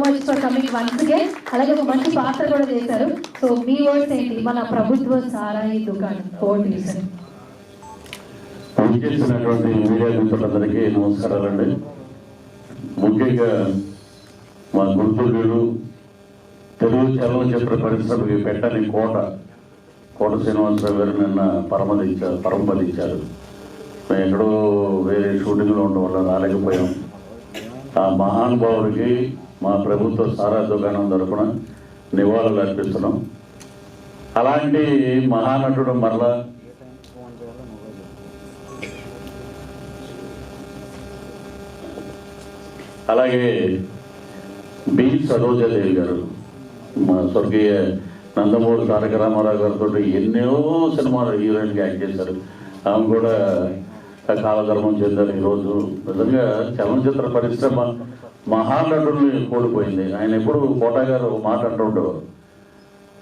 Much for coming once again. అలాగే ఒక మంచి పాత్ర కూడా చేశారు. సో మీ వర్డ్స్ ఏంటి మన ప్రభుత్వ సారాయి దుకాణం ఓటు సార్? చేసినటువంటి మీడియా మిత్రులందరికీ నమస్కారాలండి. ముఖ్యంగా మా గుంటూరు తెలుగు చలనచిత్ర పరిశ్రమకి పెట్టని కోట శ్రీనివాసరావు గారు నిన్న పరమపదించారు. మేము ఎక్కడో వేరే షూటింగ్లో ఉండడం వల్ల రాలేకపోయాం. ఆ మహానుభావుడికి మా ప్రభుత్వ సారా దుకాణం తరఫున నివాళులు అర్పిస్తున్నాం. అలాంటి మహానటుడు మరలా అలాగే బి సరోజాదేవి గారు మా స్వర్గీయ నందమూరి తారక రామారావు గారితో ఎన్నో సినిమాలు హీరోయిన్గా యాక్ట్ చేశారు. ఆమె కూడా కాలధర్మం చెందారు. ఈరోజు నిజంగా చలనచిత్ర పరిశ్రమ మహానటుల్ని కోల్పోయింది. ఆయన ఎప్పుడు కోట గారు ఒక మాట అంటుండేవారు,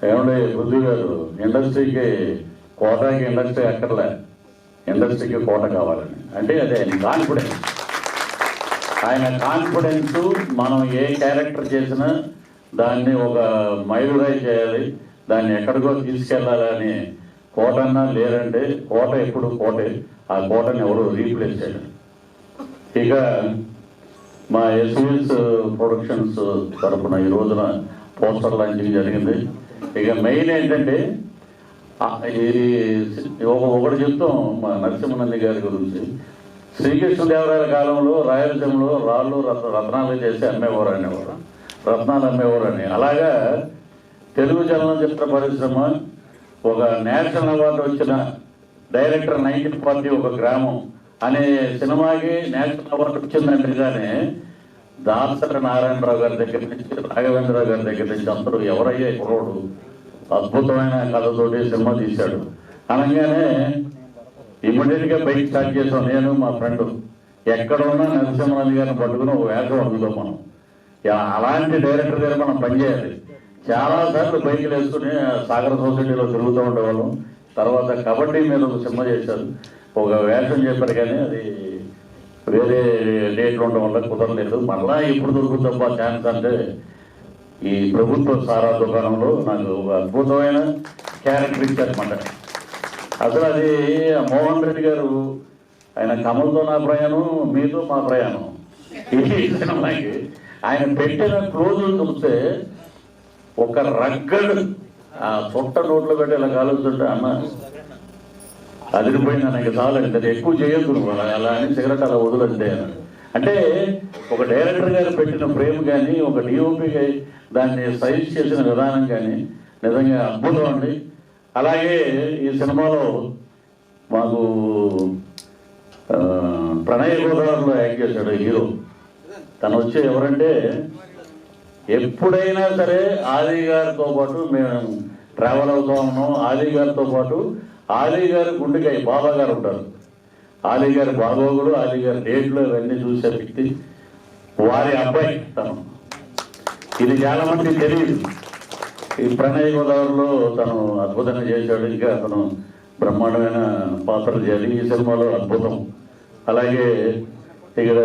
ఏమంటే పృథ్వీ గారు కోటకి ఇండస్ట్రీ అక్కర్లే, ఇండస్ట్రీకి కోట కావాలని. అంటే అదే ఆయన కాన్ఫిడెన్స్ మనం ఏ క్యారెక్టర్ చేసినా దాన్ని ఒక మైలురాయి చేయాలి, దాన్ని ఎక్కడికో తీసుకెళ్ళాలని కోటన్నా లేరంటే కోట ఎప్పుడు కోటే. ఆ కోటని ఎవరు రీప్లేస్ చేయడం. ఇక మా ఎస్విఎస్ ప్రొడక్షన్స్ తరఫున ఈ రోజున పోస్టర్ లాంచింగ్ జరిగింది. ఇక మెయిన్ ఏంటంటే ఒకటి చెప్తాం మా నరసింహనంది గారి గురించి. శ్రీకృష్ణదేవరాయల కాలంలో రాయలసీమలో రాళ్ళు రత్నాలు చేసి అమ్మేవారు అనేవారు, రత్నాలు అమ్మేవారు అని. అలాగా తెలుగు చలనచిత్ర పరిశ్రమ ఒక నేషనల్ అవార్డు వచ్చిన డైరెక్టర్ 1940 ఒక గ్రామం అనే సినిమాకి నేషనల్ అవార్డు వచ్చిందంటే కానీ దాసరి నారాయణరావు గారి దగ్గర నుంచి రాఘవేంద్రరావు గారి దగ్గర నుంచి అందరూ ఎవరయ్యే కుర్రోడు అద్భుతమైన కథతోటి సినిమా తీశాడు అనగానే ఇమ్మీడియట్గా బైక్ స్టార్ట్ చేసాం. నేను మా ఫ్రెండ్ ఎక్కడున్నా నరసింహరాజు గారిని పట్టుకుని ఒక వేగం అందుతాం మనం. అలాంటి డైరెక్టర్ గారు మనం పనిచేయాలి. చాలాసార్లు బైకులు వేసుకుని సాగర సొసైటీలో తిరుగుతూ ఉండేవాళ్ళం. తర్వాత కబడ్డీ మీద ఒక సినిమా చేశారు, ఒక వేషం చెప్పారు కానీ అది వేరే డేట్లు ఉండడం వల్ల కుదరలేదు. మళ్ళా ఇప్పుడు దొరుకుతుందా ఛాన్స్ అంటే ఈ ప్రభుత్వ సారా దుకాణంలో నాకు ఒక అద్భుతమైన క్యారెక్టర్ ఇచ్చారన్నమాట. అసలు అది మోహన్ రెడ్డి గారు ఆయన కమల్తో నా ప్రయాణం, మీతో మా ప్రయాణం ఈ సినిమాకి ఆయన పెట్టిన క్లోజులు చూస్తే ఒక రగ్గడు ఆ చుట్ట నోట్లో పెట్టి ఇలా కాలుస్తుంటే అన్న అదిరిపోయింది నాకు చాలండి, అది ఎక్కువ చేయొద్దు నువ్వు అలా అని సిగరెట్ అలా వదలంటే. అంటే ఒక డైరెక్టర్ గారు పెట్టిన ప్రేమ కానీ ఒక డిఓపిగా దాన్ని సైజ్ చేసిన విధానం కానీ నిజంగా అద్భుతం అండి. అలాగే ఈ సినిమాలో మాకు ప్రణయ గోదావరిలో యాక్ట్ చేశాడు హీరో. తను వచ్చి ఎవరంటే ఎప్పుడైనా సరే ఆలీ గారితో పాటు మేము ట్రావెల్ అవుతూ ఉన్నాం. ఆలీ గారితో పాటు ఆలీ గారి గుండెకాయ బాబా గారు ఉంటారు. ఆలీ గారి బాగోగులు, ఆలీ గారి డేట్లు ఇవన్నీ చూసే వ్యక్తి వారి అబ్బాయి తను. ఇది చాలా మందికి తెలియదు. ఈ ప్రణయ గోదావరిలో తను అద్భుతంగా చేశాడు. ఇంకా అతను బ్రహ్మాండమైన పాత్రలు చేయాలి ఈ సినిమాలో, అద్భుతం. అలాగే ఇక్కడ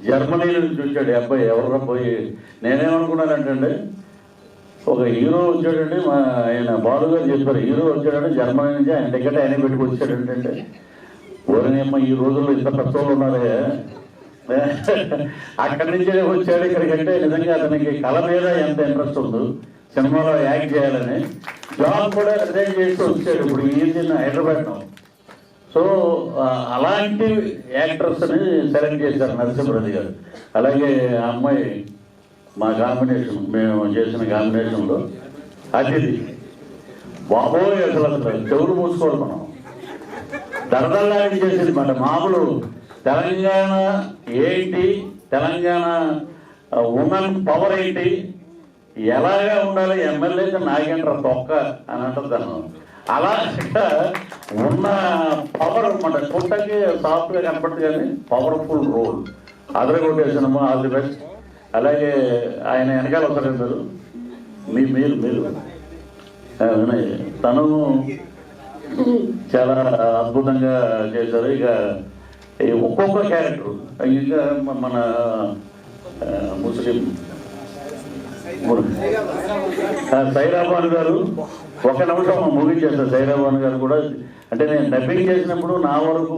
జర్మనీ నుంచి వచ్చాడు అబ్బాయి. ఎవరు పోయి నేనేమనుకున్నానంటే ఒక హీరో వచ్చాడండి, మా ఆయన బాలు గారు చెప్పారు హీరో వచ్చాడంటే జర్మనీ నుంచి ఆయన టికెట్ ఆయన పెట్టుకు వచ్చాడంటే ఓరనేమ్మ ఈ రోజుల్లో ఇంత ప్రశ్నలు ఉన్నారే, అక్కడి నుంచే వచ్చాడు ఇక్కడికంటే నిజంగా అతనికి కళ మీద ఎంత ఇంట్రెస్ట్ ఉందో సినిమాలో యాక్ట్ చేయాలని జాబ్ కూడా రిజైన్ చేస్తూ వచ్చాడు. ఇప్పుడు ఈ హైదరాబాద్లో. సో అలాంటి యాక్టర్స్ని సెలెక్ట్ చేశారు నరసింహరాజు గారు. అలాగే ఆ అమ్మాయి మా కాంబినేషన్, మేము చేసిన కాంబినేషన్లో అతిథి బాబోయ్ అసలు చెవులు మూసుకోవాలి మనం, దరదల్లాడి చేసేది మాట. మామూలు తెలంగాణ ఏంటి, తెలంగాణ ఉమెన్ పవర్ ఏంటి, ఎలాగా ఉండాలి, ఎమ్మెల్యేగా నాగేంద్ర తొక్క అని అంటారు. అలా ఉన్న పవర్ అనమాట. పుట్టకి సాఫ్ట్గా కనపడుతుంది కానీ పవర్ఫుల్ రోల్ అదరగొట్టేసినమా. All the best. అలాగే ఆయన వెనకాల వస్తారు మీరు తను చాలా అద్భుతంగా చేశారు. ఇక ఒక్కొక్క క్యారెక్టర్ ఇంకా మన ముస్లిం సైరాబాన్ గారు ఒక నిమిషం ముగించేస్తారు. సైరాబాన్ గారు కూడా అంటే నేను డబ్బింగ్ చేసినప్పుడు నా వరకు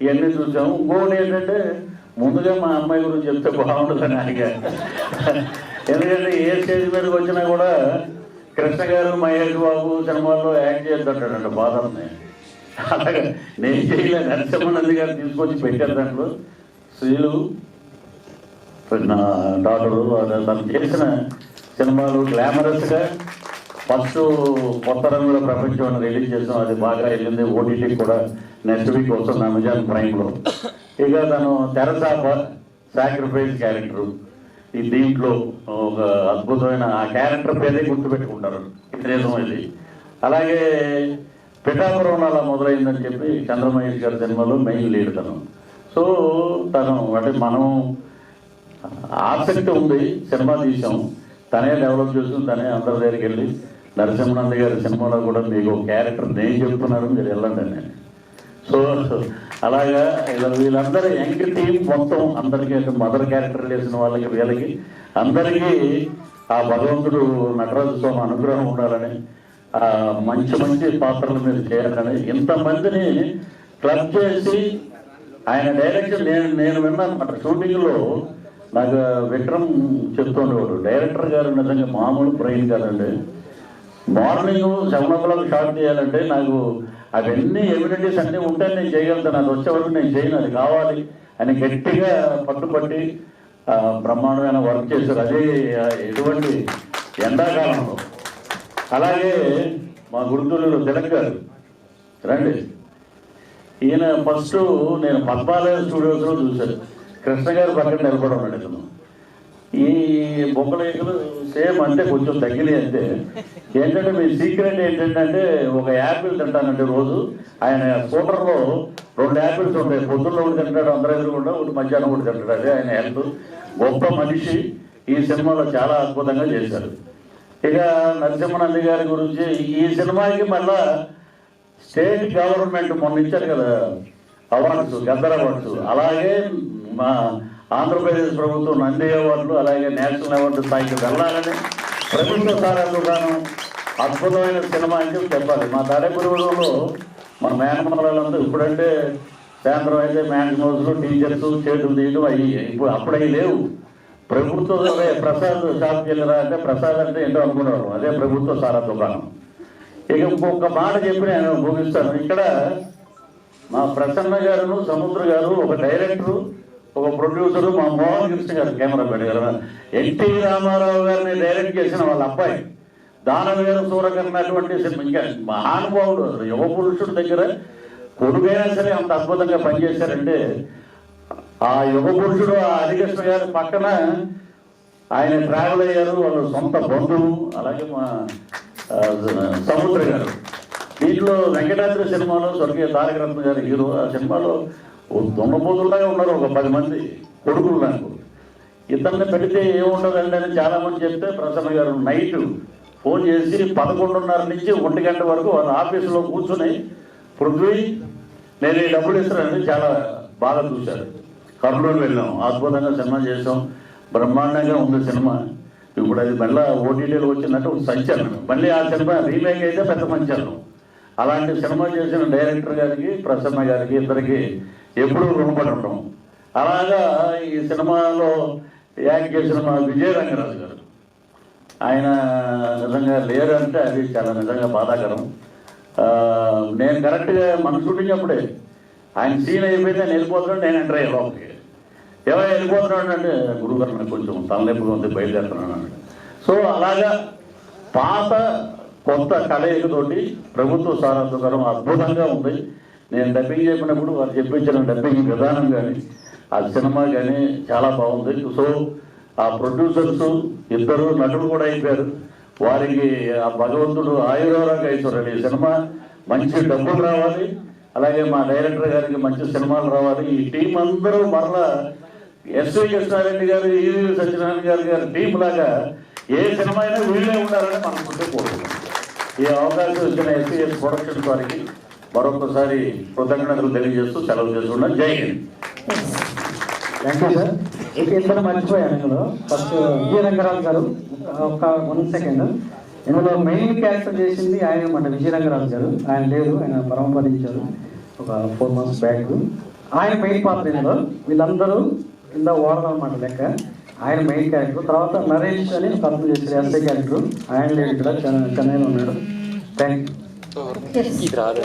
ఇవన్నీ చూసాము. ఇంకోటి ఏంటంటే ముందుగా మా అమ్మాయి గురించి చెప్తే బాగుంటుందని అడిగా. ఎందుకంటే ఏ స్టేజ్ మీదకి వచ్చినా కూడా కృష్ణ గారు మహేష్ బాబు సినిమాల్లో యాక్ట్ చేస్తుంటాడంట బాధల్ని. అలాగే నేను చేయలే, నరసింహానంది గారు తీసుకొచ్చి పెట్టారు. దాంట్లో స్త్రీలు నా డాక్టరు తను చేసిన సినిమాలు గ్లామరస్గా ఫస్ట్ కొత్త రంగుల ప్రపంచం రిలీజ్ చేసాం. అది బాగా వెళ్ళింది. ఓటీటీ కూడా నెక్స్ట్ వీక్ వస్తుంది అమెజాన్ ప్రైమ్లో. ఇక తను తెరసాప సాక్రిఫైస్ క్యారెక్టరు ఈ దీంట్లో ఒక అద్భుతమైన ఆ క్యారెక్టర్ పేరే గుర్తుపెట్టుకుంటారు ఇతరేసం ఇది. అలాగే పిఠాపురం అలా మొదలైందని చెప్పి చంద్రమహేష్ గారి సినిమాలో మెయిన్ లీడ్ తను. సో తను అంటే మనం ఆసక్తి ఉంది, సినిమా తీసాం, తనే డెవలప్ చేసుకుని తనే అందరి దగ్గరికి వెళ్ళి నరసింహానంద గారి సినిమాలో కూడా మీకు క్యారెక్టర్ నేను చెప్తున్నాను, మీరు వెళ్ళండి నేను. సో అలాగా ఇలా వీళ్ళందరూ యంగ్ టీం మొత్తం అందరికీ మదర్ క్యారెక్టర్ వేసిన వాళ్ళకి వీళ్ళకి అందరికీ ఆ భగవంతుడు నటరాజు స్వామి అనుగ్రహం ఉండాలని, మంచి మంచి పాత్రలు మీరు చేయాలని, ఇంతమందిని క్లబ్ చేసి ఆయన డైరెక్షన్ నేను విన్నాను అన్నమాట. షూటింగ్లో నాకు విక్రమ్ చెప్తుండేవాడు, డైరెక్టర్ గారు నిజంగా మామూలు బ్రెయిన్ కాదండి. మార్నింగ్ 7 o'clock షాట్ చేయాలంటే నాకు అవన్నీ ఎవిడెంటీస్ అన్నీ ఉంటే నేను చేయగలుగుతాను, అది వచ్చేవరకు నేను చేయను, అది కావాలి అని గట్టిగా పట్టుబట్టి బ్రహ్మాండమైన వర్క్ చేశారు. అదే ఎటువంటి ఎండాకాలంలో. అలాగే మా గురుతులు తిలక్ గారు రండి, ఈయన ఫస్ట్ నేను పద్మాలయ స్టూడియోస్లో చూశాను. కృష్ణ గారు పక్కన నిలబడి ఉన్నాడు. ఇతను ఈ బొమ్మలేకలు సేమ్ అంటే కొంచెం తగ్గినాయి అంతే. ఏంటంటే మీ సీక్రెట్ ఏంటంటే ఒక యాపిల్ తింటానంటే రోజు. ఆయన స్కూటర్లో 2 యాపిల్స్ ఉంటాయి, పొద్దున్న ఒకటి తింటాడు, అందరూ ఎదురుకుండా ఒకటి మధ్యాహ్నం ఒకటి తింటాడు. అదే ఆయన హెల్త్. గొప్ప మనిషి. ఈ సినిమాలో చాలా అద్భుతంగా చేశారు. ఇక నరసింహానంద గారి గురించి ఈ సినిమాకి మళ్ళా స్టేట్ గవర్నమెంట్ మొన్న ఇచ్చారు కదా అవార్డ్స్, గద్దర్ అవార్డ్స్. అలాగే మా ఆంధ్రప్రదేశ్ ప్రభుత్వం నంది అవార్డులు, అలాగే నేషనల్ అవార్డు స్థాయికి వెళ్ళాలని ప్రభుత్వ సారాలుగాను అద్భుతమైన సినిమా అని చెప్పాలి. మా తాడేపురంలో మన మేనమాలంతా ఇప్పుడంటే సాయంత్రం అయితే మ్యాన్స్లో టీచర్స్ చేతులు తీయడం అవి ఇప్పుడు అప్పుడవి లేవు. ప్రభుత్వ ప్రసాద్ షాప్కి వెళ్ళరా అంటే ప్రసాద్ అంటే ఏంటో అనుకునేవారు, అదే ప్రభుత్వ సారా దుకాణం. ఇక ఇంకొక మాట చెప్పి నేను ముగిస్తాను. ఇక్కడ మా ప్రసన్న గారు, సముద్ర గారు ఒక డైరెక్టరు, ఒక ప్రొడ్యూసరు, మా మోహన్ కృష్ణ గారు కెమెరా పెట్టారు. ఎన్టీ రామారావు గారిని డైరెక్ట్ చేసిన వాళ్ళ అబ్బాయి దానవీర సూరకర్ణ అటువంటి ఇంకా మహానుభావుడు, యువ పురుషుడి దగ్గర కొడుకైనా సరే అంత అద్భుతంగా పనిచేశారంటే ఆ యువ పురుషుడు ఆ హరికృష్ణ గారి పక్కన ఆయన ట్రావెల్ అయ్యారు, వాళ్ళు సొంత బంధువు. అలాగే మా సముద్ర గారు దీంట్లో వెంకటాద్రి సినిమాలో స్వర్గీయ తారక రత్న గారి హీరో. ఆ సినిమాలో దొంగపోతుల్లాగా ఉన్నారు ఒక 10 మంది కొడుకులు. నాకు ఇతన్ని పెడితే ఏముంటుందండి అని చాలామంది చెప్తే ప్రసన్న గారు నైట్ ఫోన్ చేసి 11:30 నుంచి 1 గంట వరకు వాళ్ళ ఆఫీసులో కూర్చుని పృథ్వీ నేను ఈ డబ్బులు ఇస్తానండి, చాలా బాగా చూశారు. కర్నూలు వెళ్ళాం, అద్భుతంగా సినిమా చేసాం, బ్రహ్మాండంగా ఉంది సినిమా. ఇప్పుడు అది మళ్ళీ ఓటీటీలో వచ్చినట్టు సంచలనం. మళ్ళీ ఆ సినిమా రీమేక్ అయితే పెద్ద సంచలనం. అలాంటి సినిమా చేసిన డైరెక్టర్ గారికి, ప్రసన్న గారికి, ఇద్దరికి ఎప్పుడూ రుణపడి ఉంటాం. అలాగా ఈ సినిమాలో యాక్ట్ చేసిన మా విజయరంగరాజు గారు, ఆయన నిజంగా లేరంటే అది చాలా నిజంగా బాధాకరం. నేను కరెక్ట్గా మన షూటింగ్ అప్పుడే ఆయన సీన్ అయిపోయింది, నేను వెళ్ళిపోతున్నాడు, నేను ఎంటర్ అయ్యే లోపలికి. ఎవరు వెళ్ళిపోతున్నాడు అంటే గురుగారు నాకు కొంచెం తలనొప్పిగా ఉంది, బయలుదేరుతున్నాను అంటే. సో అలాగా పాత కొత్త కలయికతోటి ప్రభుత్వ సారథ్యం అద్భుతంగా ఉంది. నేను డబ్బింగ్ చెప్పినప్పుడు వారు చెప్పించిన డబ్బింగ్ విధానం కానీ ఆ సినిమా కానీ చాలా బాగుంది. సో ఆ ప్రొడ్యూసర్స్ ఇద్దరు నటులు కూడా అయిపోయారు. వారికి ఆ భగవంతుడు ఆయురారోగ్య ఐశ్వర్యాలు. ఈ సినిమా మంచి డబ్బులు రావాలి, అలాగే మా డైరెక్టర్ గారికి మంచి సినిమాలు రావాలి. ఈ టీం అందరూ మరలా ఎస్వి కృష్ణారెడ్డి గారు, ఈవి సత్యనారాయణ గారి టీం లాగా ఏ సినిమా అయినా వీళ్ళే ఉండాలని మనం కోరుకుంటున్నాం. ఈ అవకాశం ఇచ్చిన ఎస్విఎస్ ప్రొడక్షన్స్ వారికి మరొకసారి కృతజ్ఞతలు తెలియజేస్తూ సెలవు చేస్తున్నాం. జై హింద్. Thank you sir. ఇద్దరు మర్చిపోయాను ఇందులో. ఫస్ట్ వి రంగరాజు గారు, ఒక 1 సెకండ్. ఇందులో మెయిన్ క్యారెక్టర్ చేసింది ఆయన మన విజయ రంగరాజు గారు. ఆయన లేదు, ఆయన పరమపదించారు ఒక 4 months బ్యాక్. ఆయన మెయిన్ పాత్ర ఇందులో. వీళ్ళందరూ కింద ఓడర్ అనమాట లెక్క. ఆయన మెయిన్ క్యారెక్టర్. తర్వాత నరేష్ అని ఒక అర్థం చేశారు ఎస్ఐ క్యారెక్టర్. ఆయన లేడు, ఇక్కడ చెన్నైలో ఉన్నాడు. Thank you.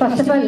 First of all